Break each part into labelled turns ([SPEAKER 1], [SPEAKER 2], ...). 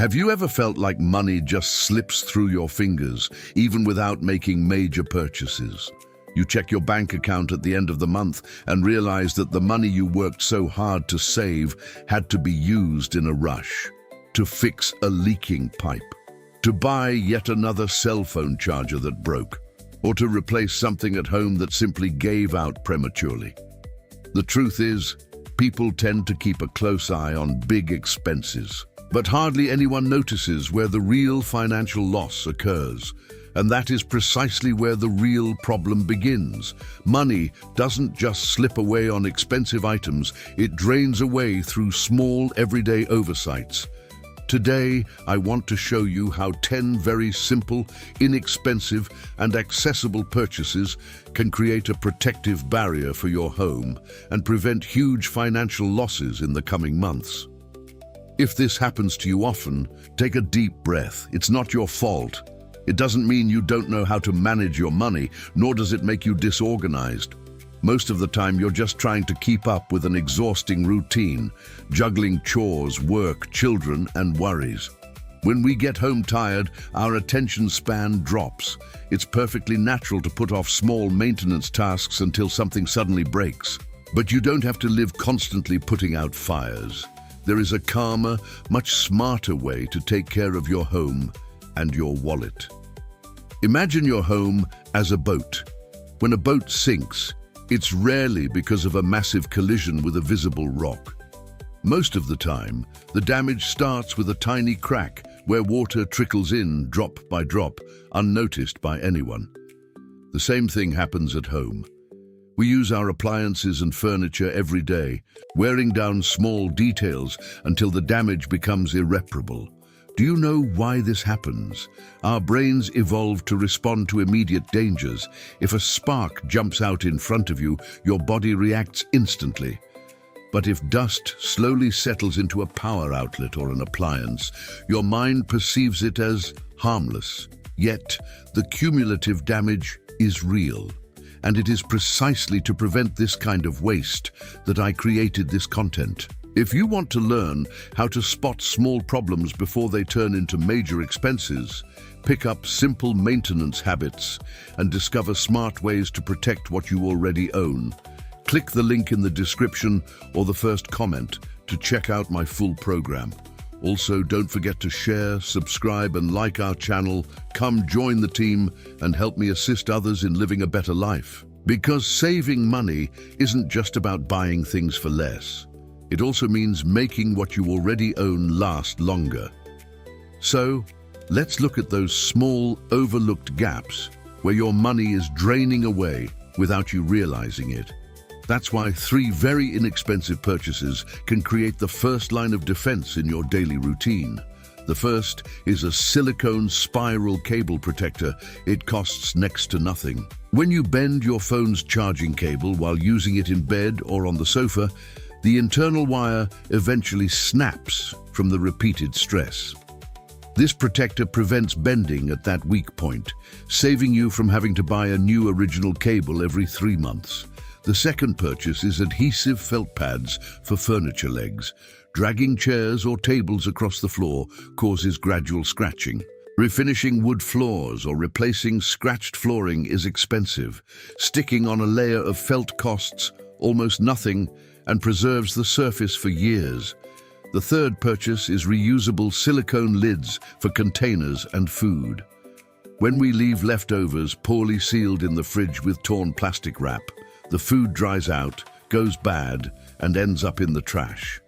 [SPEAKER 1] Have you ever felt like money just slips through your fingers, even without making major purchases? You check your bank account at the end of the month and realize that the money you worked so hard to save had to be used in a rush. To fix a leaking pipe, to buy yet another cell phone charger that broke, or to replace something at home that simply gave out prematurely. The truth is, people tend to keep a close eye on big expenses, but hardly anyone notices where the real financial loss occurs. And that is precisely where the real problem begins. Money doesn't just slip away on expensive items, it drains away through small, everyday oversights. Today, I want to show you how 10 very simple, inexpensive, and accessible purchases can create a protective barrier for your home and prevent huge financial losses in the coming months. If this happens to you often, take a deep breath. It's not your fault. It doesn't mean you don't know how to manage your money, nor does it make you disorganized. Most of the time, you're just trying to keep up with an exhausting routine, juggling chores, work, children, and worries. When we get home tired, our attention span drops. It's perfectly natural to put off small maintenance tasks until something suddenly breaks. But you don't have to live constantly putting out fires. There is a calmer, much smarter way to take care of your home and your wallet. Imagine your home as a boat. When a boat sinks, it's rarely because of a massive collision with a visible rock. Most of the time, the damage starts with a tiny crack where water trickles in drop by drop, unnoticed by anyone. The same thing happens at home. We use our appliances and furniture every day, wearing down small details until the damage becomes irreparable. Do you know why this happens? Our brains evolved to respond to immediate dangers. If a spark jumps out in front of you, your body reacts instantly. But if dust slowly settles into a power outlet or an appliance, your mind perceives it as harmless. Yet, the cumulative damage is real. And it is precisely to prevent this kind of waste that I created this content. If you want to learn how to spot small problems before they turn into major expenses, pick up simple maintenance habits, and discover smart ways to protect what you already own, click the link in the description or the first comment to check out my full program. Also, don't forget to share, subscribe, and like our channel. Come join the team and help me assist others in living a better life. Because saving money isn't just about buying things for less. It also means making what you already own last longer. So, let's look at those small, overlooked gaps where your money is draining away without you realizing it. That's why 3 very inexpensive purchases can create the first line of defense in your daily routine. The first is a silicone spiral cable protector. It costs next to nothing. When you bend your phone's charging cable while using it in bed or on the sofa, the internal wire eventually snaps from the repeated stress. This protector prevents bending at that weak point, saving you from having to buy a new original cable every 3 months. The second purchase is adhesive felt pads for furniture legs. Dragging chairs or tables across the floor causes gradual scratching. Refinishing wood floors or replacing scratched flooring is expensive. Sticking on a layer of felt costs almost nothing and preserves the surface for years. The third purchase is reusable silicone lids for containers and food. When we leave leftovers poorly sealed in the fridge with torn plastic wrap, the food dries out, goes bad, and ends up in the trash.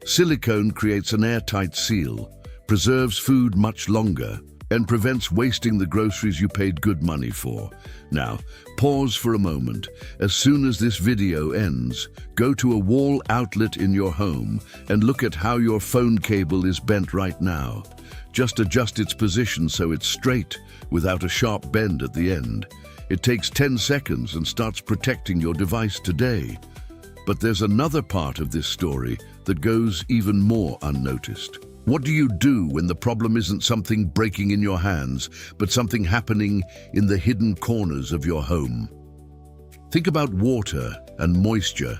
[SPEAKER 1] Silicone creates an airtight seal, preserves food much longer, and prevents wasting the groceries you paid good money for. Now, pause for a moment. As soon as this video ends, go to a wall outlet in your home and look at how your phone cable is bent right now. Just adjust its position so it's straight, without a sharp bend at the end. It takes 10 seconds and starts protecting your device today. But there's another part of this story that goes even more unnoticed. What do you do when the problem isn't something breaking in your hands, but something happening in the hidden corners of your home? Think about water and moisture.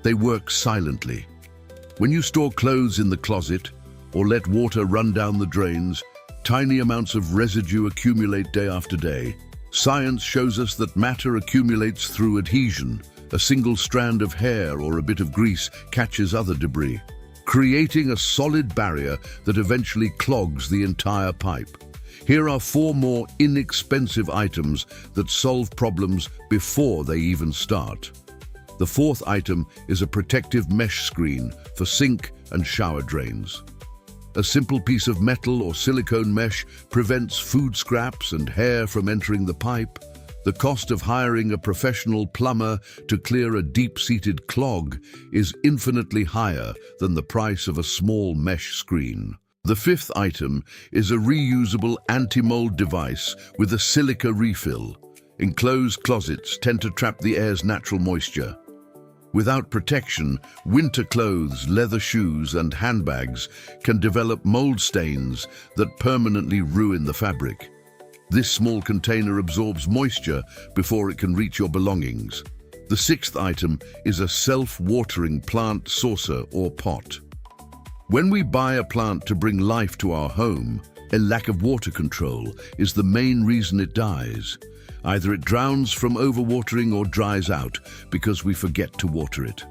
[SPEAKER 1] They work silently. When you store clothes in the closet or let water run down the drains, tiny amounts of residue accumulate day after day. Science shows us that matter accumulates through adhesion. A single strand of hair or a bit of grease catches other debris, creating a solid barrier that eventually clogs the entire pipe. Here are 4 more inexpensive items that solve problems before they even start. The 4th item is a protective mesh screen for sink and shower drains. A simple piece of metal or silicone mesh prevents food scraps and hair from entering the pipe. The cost of hiring a professional plumber to clear a deep-seated clog is infinitely higher than the price of a small mesh screen. The 5th item is a reusable anti-mold device with a silica refill. Enclosed closets tend to trap the air's natural moisture. Without protection, winter clothes, leather shoes, and handbags can develop mold stains that permanently ruin the fabric. This small container absorbs moisture before it can reach your belongings. The 6th item is a self-watering plant saucer or pot. When we buy a plant to bring life to our home, a lack of water control is the main reason it dies. Either it drowns from overwatering or dries out because we forget to water it.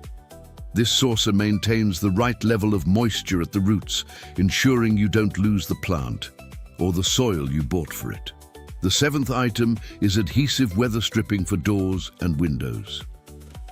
[SPEAKER 1] This saucer maintains the right level of moisture at the roots, ensuring you don't lose the plant or the soil you bought for it. The 7th item is adhesive weather stripping for doors and windows.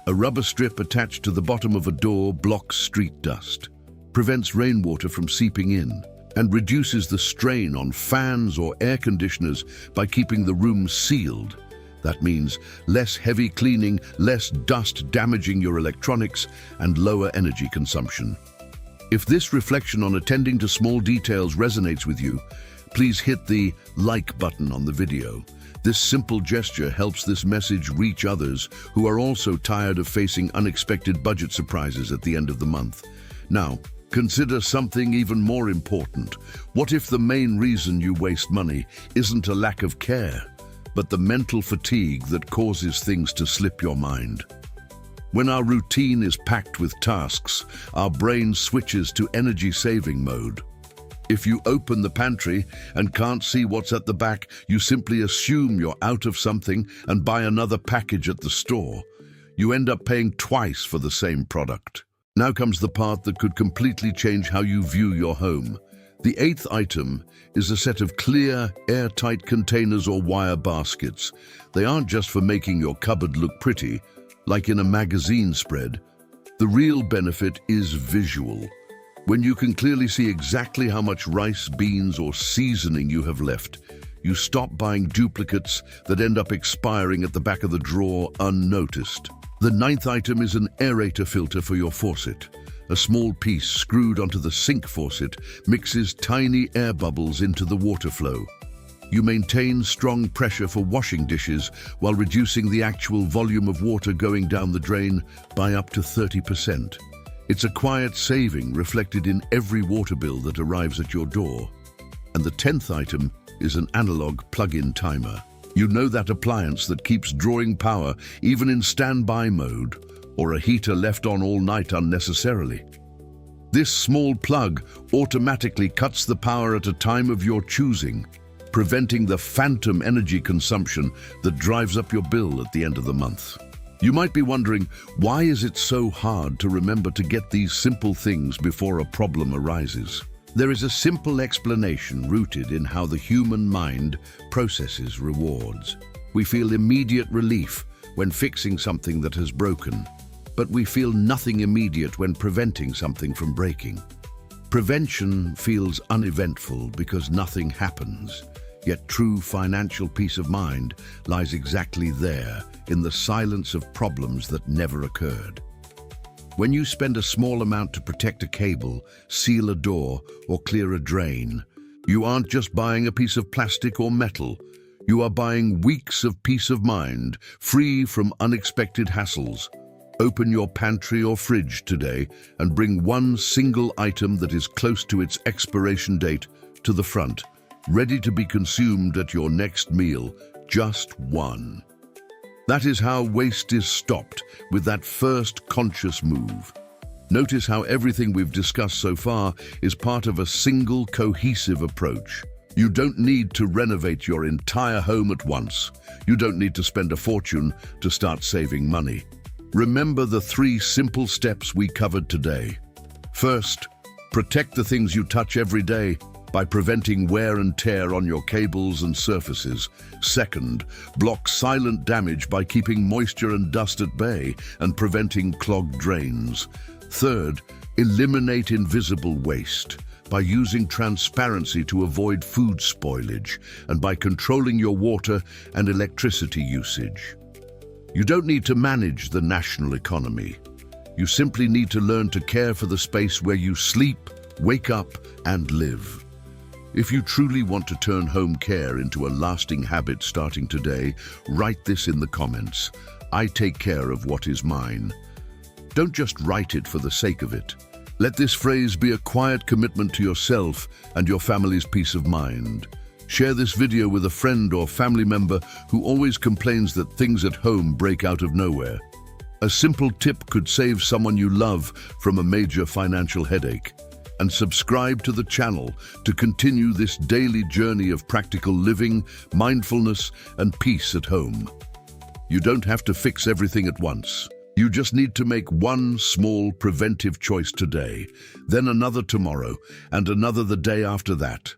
[SPEAKER 1] A rubber strip attached to the bottom of a door blocks street dust, prevents rainwater from seeping in, and reduces the strain on fans or air conditioners by keeping the room sealed. That means less heavy cleaning, less dust damaging your electronics, and lower energy consumption. If this reflection on attending to small details resonates with you, please hit the like button on the video. This simple gesture helps this message reach others who are also tired of facing unexpected budget surprises at the end of the month. Now, consider something even more important. What if the main reason you waste money isn't a lack of care, but the mental fatigue that causes things to slip your mind? When our routine is packed with tasks, our brain switches to energy-saving mode. If you open the pantry and can't see what's at the back, you simply assume you're out of something and buy another package at the store. You end up paying twice for the same product. Now comes the part that could completely change how you view your home. The 8th item is a set of clear, airtight containers or wire baskets. They aren't just for making your cupboard look pretty, like in a magazine spread. The real benefit is visual. When you can clearly see exactly how much rice, beans, or seasoning you have left, you stop buying duplicates that end up expiring at the back of the drawer unnoticed. The 9th item is an aerator filter for your faucet. A small piece screwed onto the sink faucet mixes tiny air bubbles into the water flow. You maintain strong pressure for washing dishes while reducing the actual volume of water going down the drain by up to 30%. It's a quiet saving reflected in every water bill that arrives at your door. And the 10th item is an analog plug-in timer. You know, that appliance that keeps drawing power even in standby mode, or a heater left on all night unnecessarily. This small plug automatically cuts the power at a time of your choosing, preventing the phantom energy consumption that drives up your bill at the end of the month. You might be wondering, why is it so hard to remember to get these simple things before a problem arises? There is a simple explanation rooted in how the human mind processes rewards. We feel immediate relief when fixing something that has broken, but we feel nothing immediate when preventing something from breaking. Prevention feels uneventful because nothing happens, yet true financial peace of mind lies exactly there, in the silence of problems that never occurred. When you spend a small amount to protect a cable, seal a door, or clear a drain, you aren't just buying a piece of plastic or metal. You are buying weeks of peace of mind, free from unexpected hassles. Open your pantry or fridge today and bring one single item that is close to its expiration date to the front, ready to be consumed at your next meal. Just one. That is how waste is stopped, with that first conscious move. Notice how everything we've discussed so far is part of a single cohesive approach. You don't need to renovate your entire home at once. You don't need to spend a fortune to start saving money. Remember the 3 simple steps we covered today. First, protect the things you touch every day by preventing wear and tear on your cables and surfaces. Second, block silent damage by keeping moisture and dust at bay and preventing clogged drains. Third, eliminate invisible waste by using transparency to avoid food spoilage and by controlling your water and electricity usage. You don't need to manage the national economy. You simply need to learn to care for the space where you sleep, wake up, and live. If you truly want to turn home care into a lasting habit starting today, write this in the comments. I take care of what is mine. Don't just write it for the sake of it. Let this phrase be a quiet commitment to yourself and your family's peace of mind. Share this video with a friend or family member who always complains that things at home break out of nowhere. A simple tip could save someone you love from a major financial headache. And subscribe to the channel to continue this daily journey of practical living, mindfulness, and peace at home. You don't have to fix everything at once. You just need to make one small preventive choice today, then another tomorrow, and another the day after that.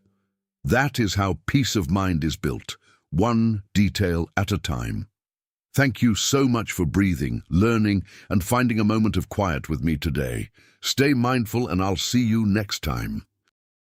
[SPEAKER 1] That is how peace of mind is built, one detail at a time. Thank you so much for breathing, learning, and finding a moment of quiet with me today. Stay mindful, and I'll see you next time.